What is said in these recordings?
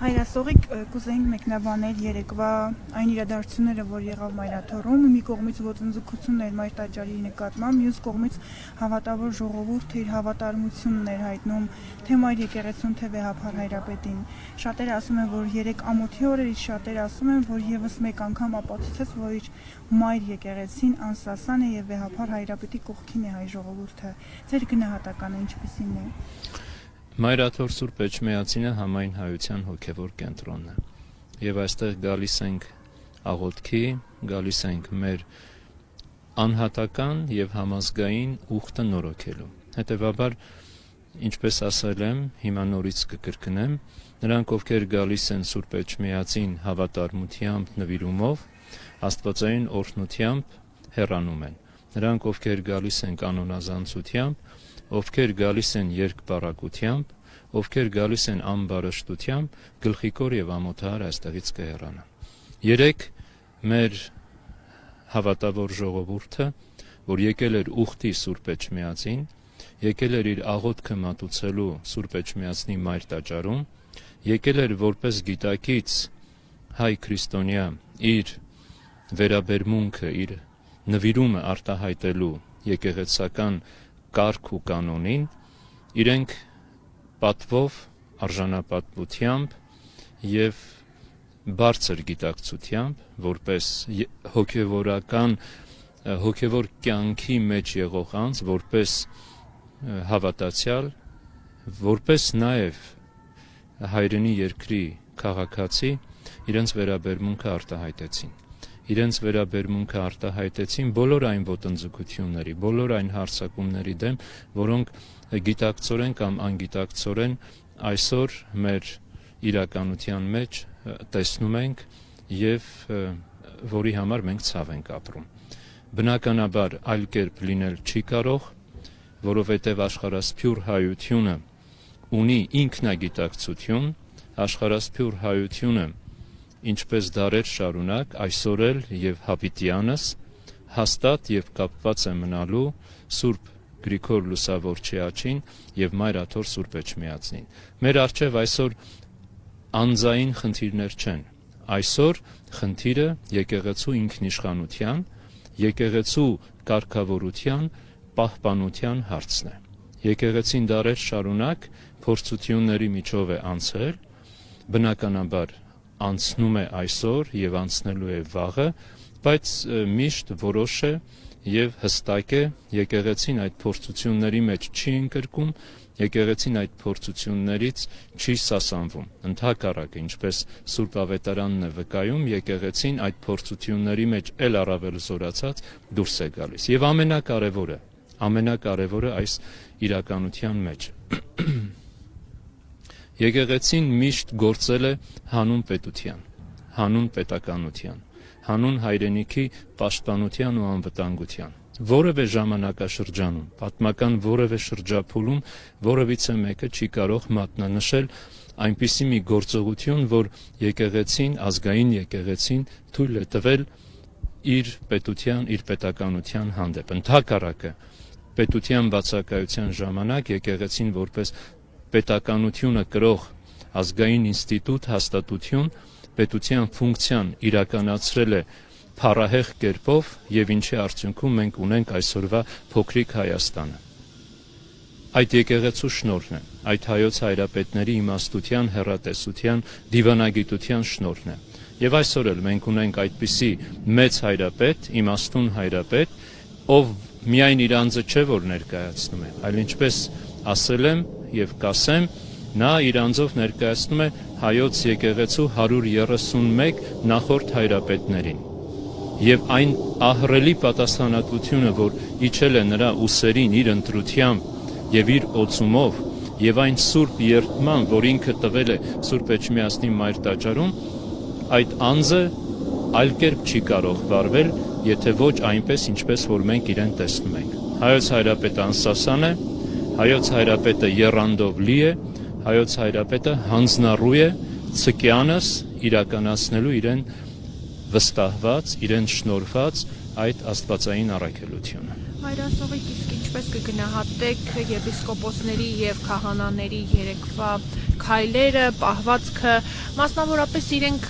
Հայրասողիկ կուզեինք մեկնաբանել երեկվա այն իրադարձությունները, որ եղավ Մայրաթոռում, մի կողմից ոտնձգություններ Մայր տաճարի նկատմամբ, մյուս կողմից հավատավոր ժողովուրդը իր հավատարմությունն էր հայտնում թե Մայր եկեղեցուն, թե Վեհափար Հայրապետին։ Շատերը ասում են, որ 3 ամոթի օրերից շատերը ասում են, որ եւս մեկ անգամ ապացուցեց, որ իր Մայր եկեղեցին անսասան է եւ Վեհափար Հայրապետի կողքին է հայ ժողովուրդը։ Ձեր գնահատականը ինչպիսին է։ Մայրաթոռ Սուրբ Էջմիածինը համայն հայության հոգևոր կենտրոնն է եւ այստեղ գալիս ենք աղոթքի, գալիս ենք մեր անհատական եւ համազգային ուխտը նորոգելու։ Հետեւաբար, ինչպես ասել եմ, հիմա նորից կկրկնեմ, նրանք ովքեր գալիս են Սուրբ Էջմիածին հավատարմությամբ, նվիրումով, աստվածային օրհնությամբ հեռանում են։ Նրանք ովքեր գալիս են կանոնազանցությամբ, ովքեր գալիս են երկբառակությամբ, ովքեր գալիս են ամբարշտությամբ, գլխիկոր եւ ամոթահար այստեղից կհեռանան։ 3 մեր հավատավոր ժողովուրդը, որ եկել էր ուխտի Սուրբ Էջմիածին, եկել էր իր աղոթքը մատուցելու Սուրբ Էջմիածնի Մայր տաճարում, եկել էր որպես գիտակից հայ քրիստոնյա իր վերաբերմունքը, իր նվիրումը արտահայտելու եկեղեցական կարգ ու կանոնին, իրենք պատվով, արժանապատվությամբ եւ բարձր գիտակցությամբ, որպես հոգևոր կյանքի մեջ եղող անձ, որպես հավատացյալ, որպես նաեւ հայրենի երկրի քաղաքացի, իրենց վերաբերմունքը արտահայտեցին։ Իրենց վերաբերմունքը արտահայտեցին բոլոր այն ոտնձգությունների, բոլոր այն հարձակումների դեմ, որոնք գիտակցորեն կամ անգիտակցորեն այսօր մեր իրականության մեջ տեսնում ենք եւ որի համար մենք ցավ ենք ապրում։ Բնականաբար այլ կերպ լինել չի կարող, որովհետեւ աշխարհասփյուր հայությունը ունի ինքնագիտակցություն, աշխարհասփյուր հայությունը ինչպես դարեր շարունակ, այսօր էլ եւ հավիտյանս հաստատ եւ կապված է մնալու Սուրբ Գրիգոր Լուսավորչիաչին եւ Մայրաթոռ Սուրբ Էջմիածնին։ Մեր առջեւ այսօր անձային խնդիրներ չեն։ Այսօր խնդիրը եկեղեցու ինքնիշխանության, եկեղեցու կարգավորության, պահպանության հարցն է։ Եկեղեցին դարեր շարունակ փորձությունների միջով է անցել, բնականաբար անցնում է այսօր եւ անցնելու է վաղը, բայց միշտ որոշ է եւ հստակ է, եկեղեցին այդ փորձությունների մեջ չի ընկրկում, եկեղեցին այդ փորձություններից չի սասանվում։ Ընդհակառակը, ինչպես Սուրբ Ավետարանն է վկայում, եկեղեցին այդ փորձությունների մեջ ել առավել զորացած դուրս է գալիս։ Եվ ամենակարևորը այս իրականության մեջ եկեղեցին միշտ գործել է հանուն պետության, հանուն պետականության, հանուն հայրենիքի պաշտպանության ու անվտանգության։ Որևէ ժամանակաշրջանում, պատմական որևէ շրջափուլում որևիցե մեկը չի կարող մատնանշել այնպիսի մի գործողություն, որ եկեղեցին, ազգային եկեղեցին թույլ է տվել իր պետության, իր պետականության հանդեպ։ Ընդհակառակը, պետության բացակայության ժամանակ եկեղեցին որպես պետականությունը կրող ազգային ինստիտուտ, հաստատություն, պետության ֆունկցիան իրականացրել է փառահեղ կերպով եւ ինչի արդյունքում մենք ունենք այսօրվա փոքրիկ Հայաստանը։ Այդ եկեղեցու շնորհն է, այդ հայոց հայրապետների իմաստության, հեռատեսության, դիվանագիտության շնորհն է։ Եվ այսօր էլ մենք ունենք այդպիսի մեծ հայրապետ, իմաստուն հայրապետ, ով միայն իր անձը չէ, որ ներկայացնում է, այլ ինչպես ասել եմ եւ կասեմ, նա իր անձով ներկայացնում է հայոց եկեղեցու 131 նախորդ հայրապետներին։ Եվ այն ահռելի պատասխանատվությունը, որ իջել է նրա ուսերին իր ընտրությամբ եւ իր օծումով, եւ այն սուրբ երդման, որ ինքը տվել է Սուրբ Էջմիածնի Մայր տաճարում, այդ անձը այլ կերպ չի կարող վարվել, եթե ոչ այնպես, ինչպես որ մենք իրեն տեսնում ենք։ Հայոց հայրապետը անսասան է, հայոց հայրապետը եռանդով լի է, հայոց հայրապետը հանձնառու է ցկյանս իրականացնելու իրեն վստահված, իրեն շնորհված այդ աստվածային առաքելությունը։ Հայրասողիկ իսկ ինչպես կգնահատեք եպիսկոպոսների եւ քահանաների երեկվա քայլերը, պահվածքը, մասնավորապես իրենք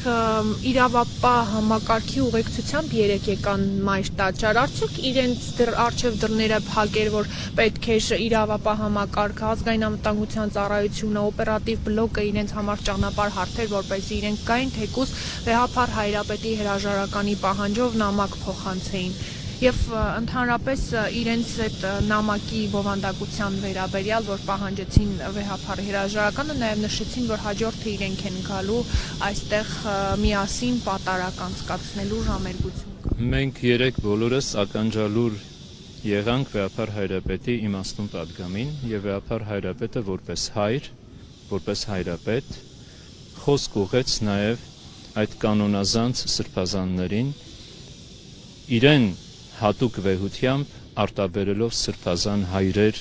իրավապահ համակարգի ուղեկցությամբ երեք եկան մայր տաճար, արդյոք իրենց առջև դռները փակեր, որ պետք էր իրավապահ համակարգը, ազգային անվտանգության ծառայությունը, օպերատիվ բլոկը իրենց համար ճանապարհ հարթեր, որպեսզի իրենք գային, թեկուզ վեհափառ Հայրապետի հրաժարականի պահանջով նամակ փոխանցեին։ Եվ ընդհանրապես իրենց այդ նամակի բովանդակության վերաբերյալ, որ պահանջեցին վեհափառ հրաժարականը, նաև նշեցին, որ հաջորդը իրենք են գալու այստեղ միասին պատարակ անցկացնելու ժամերգություն։ Մենք երեք բոլորս ականջալուր եղանք վեհափառ Հայրապետի իմաստուն պատգամին եւ վեհափառ Հայրապետը որպես հայր, որպես հայրապետ խոսք ուղեց նաև այդ կանոնազանց սրբազաններին իրեն հատուկ վեհությամբ արտաբերելով սրբազան հայրեր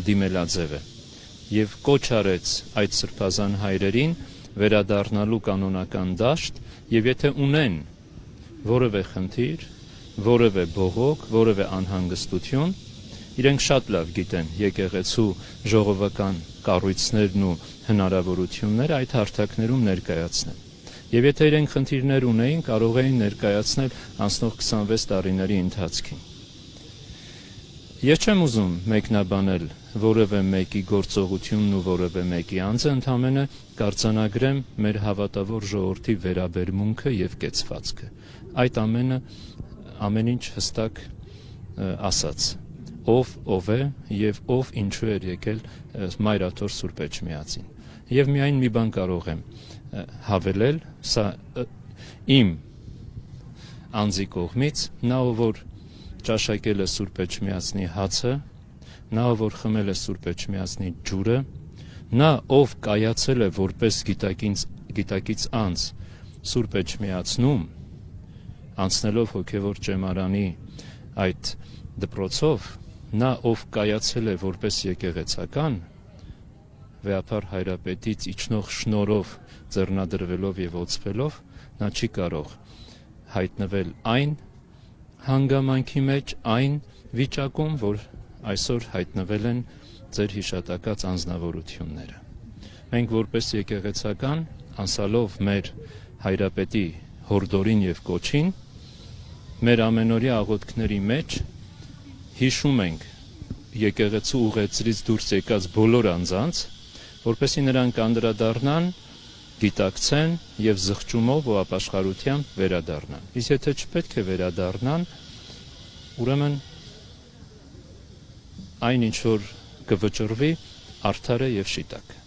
դիմելաձևը եւ կոչ արեց այդ սրբազան հայրերին վերադառնալու կանոնական դաշտ եւ եթե ունեն որևէ խնդիր, որևէ բողոք, որևէ անհանգստություն, իրենք շատ լավ գիտեն եկեղեցու ժողովական կառույցներն ու հնարավորությունները այդ հարթակներում ներկայացնել։ Եվ եթե իրենք խնդիրներ ունեին, կարող էին ներկայացնել անցնող 26 տարիների ընթացքին։ Ես չեմ ուզում մեկնաբանել որևէ մեկի գործողությունն ու որևէ մեկի անձը, ընդամենը կարձանագրեմ մեր հավատավոր ժողովրդի վերաբերմունքը եւ կեցվածքը։ Այդ ամեն ինչ հստակ ասած, ով է եւ ով ինչու էր եկել Մայրաթոր Սուրբ Էջմիածին։ Եվ միայն մի բան կարող եմ հավելել, սա իմ անձի կողմից, նա որ ճաշակել է Սուրբ Էջմիածնի հացը, նա որ խմել է Սուրբ Էջմիածնի ջուրը, նա ով կայացել է որպես գիտակից անձ Սուրբ Էջմիածնում, անցնելով հոգևոր ճեմարանի այդ դպրոցով, նա ով կայացել է որպես եկեղեցական, վեհափառ Հայրապետից իջնող շնորհով ձեռնադրվելով եւ օծվելով, նա չի կարող հայտնվել այն հանգամանքի մեջ, այն վիճակում, որ այսօր հայտնվել են ձեր հիշատակած անձնավորությունները։ Մենք որպես եկեղեցական, անսալով մեր Հայրապետի հորդորին եւ կոչին, մեր ամենօրյա աղոթքների մեջ հիշում ենք եկեղեցու ուղեցրից դուրս եկած բոլոր անձանց, որպեսզի նրանք անդրադառնան, գիտակցեն եւ զղջումով ու ապաշխարությամբ վերադառնան։ Իսկ եթե չպետք է վերադառնան, ուրեմն այն ինչ որ կվճռվի արդար է եւ շիտակ։